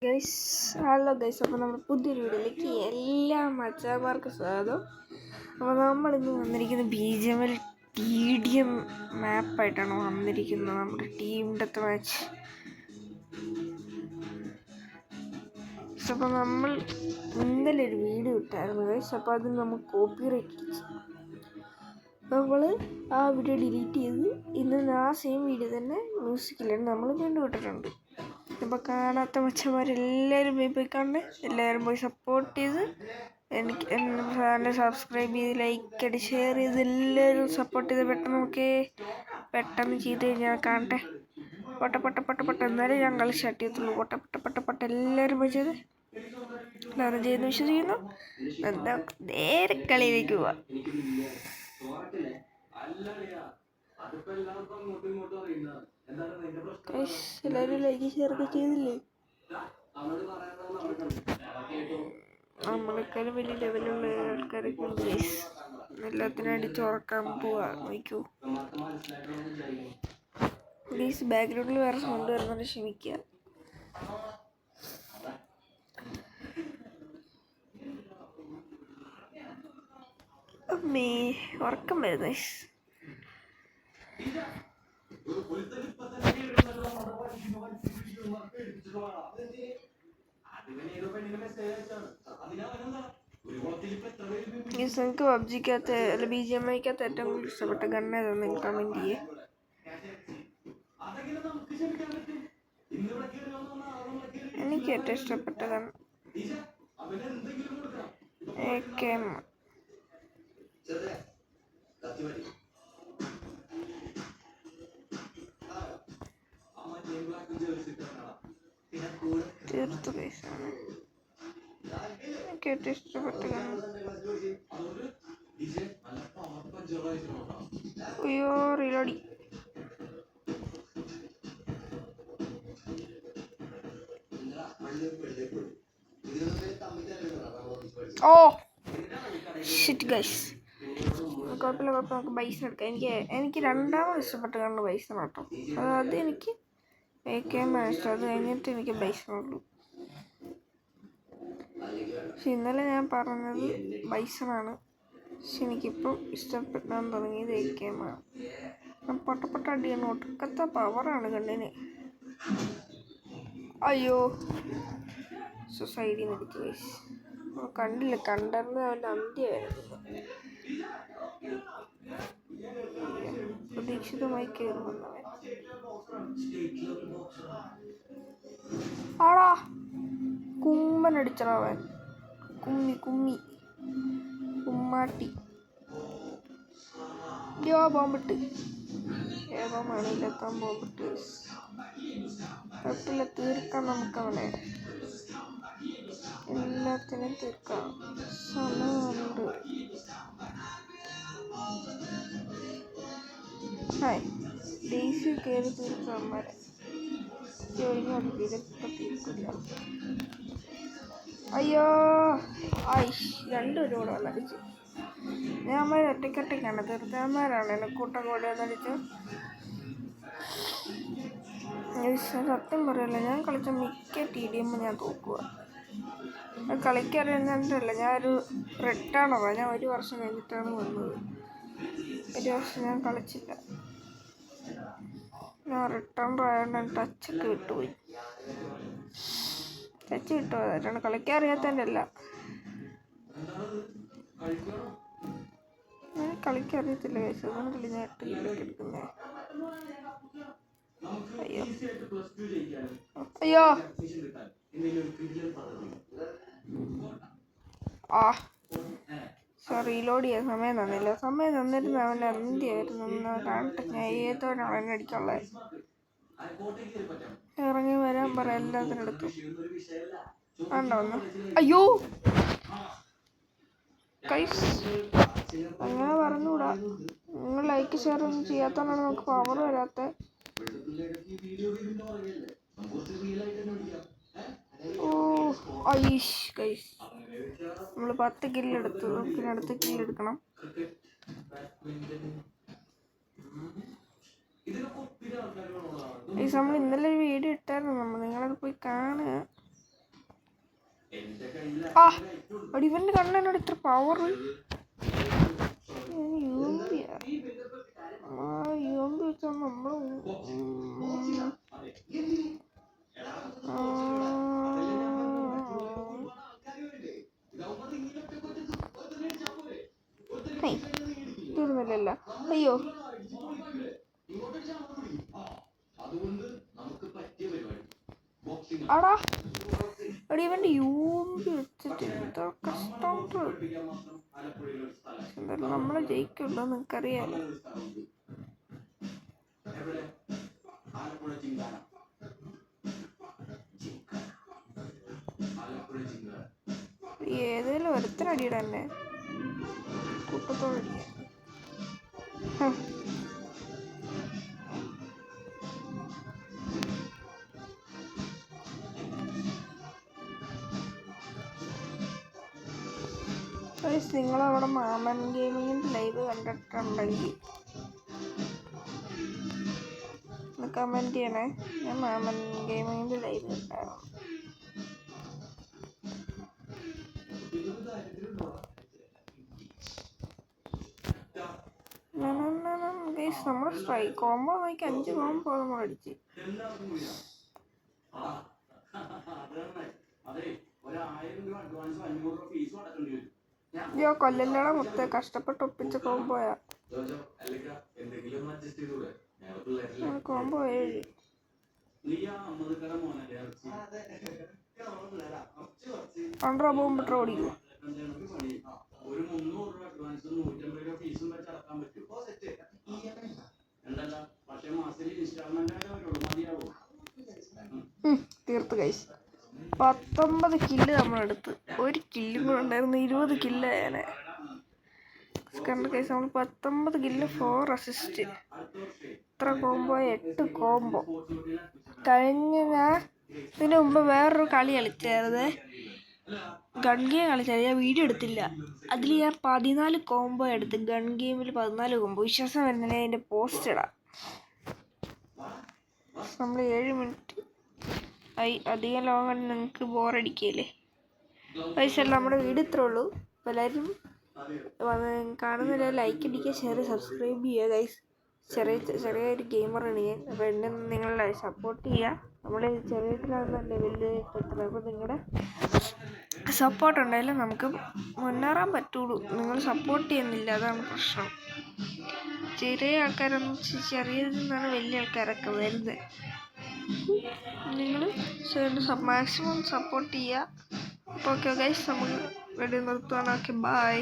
Guys hello guys, അപ്പോൾ നമ്മുടെ പുതിയൊരു വീഡിയോയിലേക്ക് എല്ലാ മച്ചാന്മാർക്കും സ്വാഗതം. അപ്പോൾ നമ്മളിന്ന് വന്നിരിക്കുന്ന BGML TDM മാപ്പായിട്ടാണ് വന്നിരിക്കുന്നത്. നമ്മുടെ ടീം ഡെത്ത് മാച്ച്. അപ്പോൾ നമ്മൾ ഇന്നലെ ഒരു വീഡിയോ ഇട്ടായിരുന്നു ഗൈസ്. അപ്പോൾ അതിന് നമുക്ക് കോപ്പിറൈറ്റ് അടിച്ചു. നമ്മൾ ആ വീഡിയോ ഡിലീറ്റ് ചെയ്ത് ഇന്ന് ആ സെയിം വീഡിയോ തന്നെ മ്യൂസിക്കിലാണ് നമ്മൾ വീണ്ടും ഇട്ടിട്ടുണ്ട്. ഇപ്പോൾ കാണാത്ത മച്ചന്മാരെല്ലാവരും പോയി കാണണേ, എല്ലാവരും പോയി സപ്പോർട്ട് ചെയ്ത് എനിക്ക് എൻ്റെ ചാനൽ സബ്സ്ക്രൈബ് ചെയ്ത് ലൈക്ക് അടി ഷെയർ ചെയ്ത് എല്ലാവരും സപ്പോർട്ട് ചെയ്ത് പെട്ടെന്ന് ചെയ്ത് കഴിഞ്ഞാൽ കാണട്ടെ. പൊട്ട എന്നാലും ഞാൻ കളി സ്റ്റാർട്ട് ചെയ്യത്തുള്ളൂ. പൊട്ട എല്ലാവരും പോയി ചെയ്ത് എല്ലാവരും ചെയ്യുന്നു വിശ്വസിക്കുന്നു. എന്താ നേരെ കളിയിലേക്ക് പോവാം. എല്ലാവരും ലൈക്ക് ഷെയർ ഒക്കെ ചെയ്തില്ലേ? നമ്മളെക്കാളും വലിയ ലെവലുള്ള ആൾക്കാരൊക്കെ ഉണ്ട് ഗൈസ്. എല്ലാത്തിനും അടിച്ചുറക്കാൻ പോവാ. നോക്കൂ പ്ലീസ്, ബാക്ക്ഗ്രൗണ്ടിൽ വേറെ സൗണ്ട് വരുന്നുണ്ട്, ക്ഷമിക്കുക. അമ്മേ ഉറക്കം വരുന്നു. നിങ്ങൾക്ക് പബ്ജിക്കകത്ത് അല്ല BGMIക്കകത്ത് ഏറ്റവും കൂടുതൽ ഇഷ്ടപ്പെട്ട ഗണ്ണ് ഏതാണെന്ന് നിങ്ങൾ കമൻറ്റ് ചെയ്യേ. എനിക്ക് ഏറ്റവും ഇഷ്ടപ്പെട്ട ഗണ്ണ് AK-M. തീർത്തു പൈസയാണ് എനിക്ക് ഏറ്റവും ഇഷ്ടപ്പെട്ട ഗണ്ണ്. അയ്യോ റീലോഡി. ഓ ഷിറ്റ് ഗൈസ്, കുഴപ്പമില്ല നമുക്ക് ബൈസൺ എടുക്കാം. എനിക്ക് രണ്ടാമത് ഇഷ്ടപ്പെട്ട ഗണ്ണ് ബൈസൺ കേട്ടോ. അത് എനിക്ക് AK-M ഇഷ്ടം. അത് കഴിഞ്ഞിട്ട് എനിക്ക് ബൈസണുള്ളൂ. പക്ഷെ ഇന്നലെ ഞാൻ പറഞ്ഞത് ബൈസണാണ്. പക്ഷെ എനിക്കിപ്പം ഇഷ്ടപ്പെടാൻ തുടങ്ങിയത് AK-M ആണ്. പൊട്ട അടിയാണ്, ഒടുക്കത്തെ പവറാണ് കണ്ണിന്. അയ്യോ സൊസൈറ്റി എടുത്തു ഗൈസ്. കണ്ടില്ല, കണ്ടറിഞ്ഞ് അവൻ്റെ അന്ത്യ വരുന്നത്. പ്രതീക്ഷിതമായി കയറി വന്നവൻ. ആടാ കുമ്മനടിച്ചവൻ. കുമ്മാട്ടി. ബോംബിട്ട് ഏതോമാണ് ഇല്ലെത്താൻ ബോംബിട്ട്. കുഴപ്പമില്ല, തീർക്കാം നമുക്കവനെ. എല്ലാത്തിനും തീർക്കാം, സമയമുണ്ട്. ഹായ് ഡേയ്സി കയറി തീർക്കാന്മാരെ. ഇതൊക്കെ തീർക്കില്ല. അയ്യോ രണ്ടുപേരും കൂടെ വന്നടിച്ചു. ഞാൻ ഒറ്റയ്ക്കാണ് തീർത്താന്മാരാണ് എന്നെ കൂട്ടം കൂടെ വന്നടിച്ചു. സത്യം പറയല്ല, ഞാൻ കളിച്ച മിക്ക TDM ഞാൻ തോക്കുക. കളിക്കറിയുന്നതല്ല, ഞാനൊരു റിട്ടേണറാണ്. ഞാൻ 1 വർഷം കഴിഞ്ഞിട്ടാണ് വന്നത്. 1 വർഷം ഞാൻ കളിച്ചില്ല. ഞാൻ റിട്ടേണറായതുകൊണ്ട് ടച്ചൊക്കെ വിട്ടുപോയി. ടച്ച് വിട്ടുപോയതായിട്ടാണ്, കളിക്കറിയാത്തതിൻ്റെ അല്ല. കളിക്കറിയത്തില്ല കേസ്, അതുകൊണ്ടല്ലേ ഞാൻ 8 കിലൊക്കെ എടുക്കുന്നത്. അയ്യോ റീലോഡ് ചെയ്യാൻ സമയം തന്നില്ല. സമയം തന്നിരുന്ന അവൻ്റെ അന്ത്യമായിരുന്നു. കാണട്ടെ ഞാൻ ഏതോനാണ് എന്നെ അടിക്കാനുള്ളത്. ഇറങ്ങി വരാൻ പറ എല്ലാത്തിനടുത്തും. ഉണ്ടോന്ന്. അയ്യോ ഗൈസ്, അങ്ങനെ പറഞ്ഞുകൂടാ. നിങ്ങൾ ലൈക്ക് ഷെയർ ഒന്നും ചെയ്യാത്തതാണ് നമുക്ക് പവർ വരാത്ത. ഗൈസ് നമ്മൾ 10 കില്ലെടുത്തു. പിന്നെ അടുത്ത കില്ലെടുക്കണം. നമ്മൾ ഇന്നലെ ഒരു വീഡിയോ ഇട്ടായിരുന്നു, നിങ്ങളത് പോയി കാണുക. ആ അടി ഇവൻ്റെ കണ്ണനോട് ഇത്ര പവർ. യോമ്പി വെച്ചാൽ നമ്മൾ തീർന്നില്ലല്ലോ. അയ്യോ ആടാ എടി ഇവൻ്റെ യൂമ്പി വെച്ചിട്ട് എന്താ കഷ്ടം. എന്തായാലും നമ്മളെ ജയിക്കുള്ളൂ നിനക്കറിയാലോ. ഏതേലും ഒരുത്തനടിയുടെ തന്നെ കൂട്ടത്തോടടിയ. നിങ്ങളവിടെ മാമൻ ഗെയിമിങ്ങിൻ്റെ ലൈവ് കണ്ടിട്ടുണ്ടെങ്കിൽ കമൻറ്റ് ചെയ്യണേ. ഞാൻ മാമൻ ഗെയിമിങ്ങിൻ്റെ ലൈവ് കണ്ടായിരുന്നു. നമ്മൾ സ്ട്രൈക്ക് കോമ്പോ നോക്കി 5 കോമ്പോ നമ്മൾ അടിച്ച്. കൊല്ലല്ലട മൊത്തം കഷ്ടപ്പെട്ട് ഒപ്പിച്ച കോമ്പോയാ. കോമ്പോ 7. പണ്ടോ പോകുമ്പോൾ ഓടിക്കും. തീർത്ത് കഴിച്ചു. 19 കില്ല് നമ്മളെടുത്ത്. 1 കില്ലും കൂടെ ഉണ്ടായിരുന്നു. 20 കില്ല് ഞാന് കണ്ട കേസ്. നമ്മൾ 19 കില്ല് 4 അസിസ്റ്റ്. ഇത്ര കോമ്പോ 8 കോമ്പോ കഴിഞ്ഞ. ഞാൻ ഇതിന് മുമ്പ് വേറൊരു കളി കളിച്ചായിരുന്നു, ഗൺ ഗെയിം കളിച്ചാൽ ഞാൻ വീഡിയോ എടുത്തില്ല. അതിൽ ഞാൻ 14 കോമ്പോ എടുത്ത്. ഗൺ ഗെയിമിൽ 14 കോമ്പോ. വിശ്വാസം വരുന്നില്ല, അതിൻ്റെ പോസ്റ്റ് ഇടാം. നമ്മൾ 7 മിനിറ്റ് ആയി. അധികം ലോങ് ആണ്, നിങ്ങൾക്ക് ബോറടിക്കല്ലേ. പൈസ നമ്മുടെ വീട് ഇത്രേ ഉള്ളൂ. അപ്പോൾ എല്ലാവരും കാണുന്നില്ല, ലൈക്ക് അടിക്കുക, ഷെയർ, സബ്സ്ക്രൈബ് ചെയ്യുക ഗൈസ്. ചെറിയൊരു ഗെയിമറാണ് ഞാൻ. അപ്പോൾ എന്നെ നിങ്ങൾ സപ്പോർട്ട് ചെയ്യുക. നമ്മൾ ചെറിയതിലാകുന്നല്ലേ വലിയതായിട്ട് എത്തുന്നത്. അപ്പോൾ നിങ്ങളുടെ സപ്പോർട്ട് ഉണ്ടായാലും നമുക്ക് മുന്നേറാൻ പറ്റുള്ളൂ. നിങ്ങൾ സപ്പോർട്ട് ചെയ്യുന്നില്ല, അതാണ് പ്രശ്നം. ചെറിയ ആൾക്കാരൊന്നും ചെറിയതിൽ നിന്നാണ് വലിയ ആൾക്കാരൊക്കെ വരുന്നത്. നിങ്ങൾ മാക്സിമം സപ്പോർട്ട് ചെയ്യുക. അപ്പോൾ ഓക്കെ ഗൈസ്, നമുക്ക് വീഡിയോ നിർത്തുകയാണ്. Okay bye.